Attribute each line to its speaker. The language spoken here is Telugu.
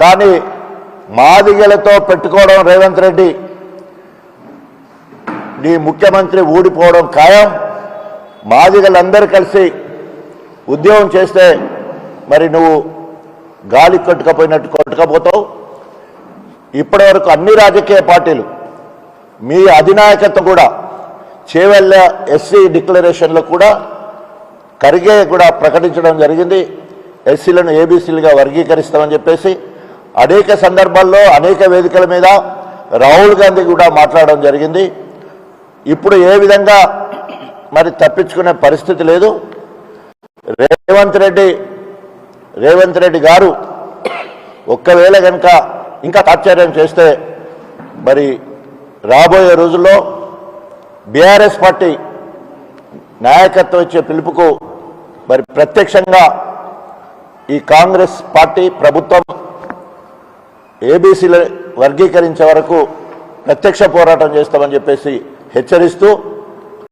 Speaker 1: కానీ మాదిగలతో పెట్టుకోవడం రేవంత్ రెడ్డి నీ ముఖ్యమంత్రి ఊడిపోవడం ఖాయం. మాదిగలందరూ కలిసి ఉద్యోగం చేస్తే మరి నువ్వు గాలి కొట్టుకపోతావు. ఇప్పటి వరకు అన్ని రాజకీయ పార్టీలు మీ అధినాయకత్వం కూడా చేవెళ్ళ ఎస్సీ డిక్లరేషన్లో కూడా ఖర్గే కూడా ప్రకటించడం జరిగింది. ఎస్సీలను ఏబీసీలుగా వర్గీకరిస్తామని చెప్పేసి అనేక సందర్భాల్లో అనేక వేదికల మీద రాహుల్ గాంధీ కూడా మాట్లాడడం జరిగింది. ఇప్పుడు ఏ విధంగా మరి తప్పించుకునే పరిస్థితి లేదు. రేవంత్ రెడ్డి గారు ఒక్కవేళ కనుక ఇంకా తాత్పర్యం చేస్తే మరి రాబోయే రోజుల్లో బీఆర్ఎస్ పార్టీ నాయకత్వం ఇచ్చే పిలుపుకు మరి ప్రత్యక్షంగా ఈ కాంగ్రెస్ పార్టీ ప్రభుత్వం ఏబీసీలు వర్గీకరించే వరకు ప్రత్యక్ష పోరాటం చేస్తామని చెప్పేసి హెచ్చరిస్తూ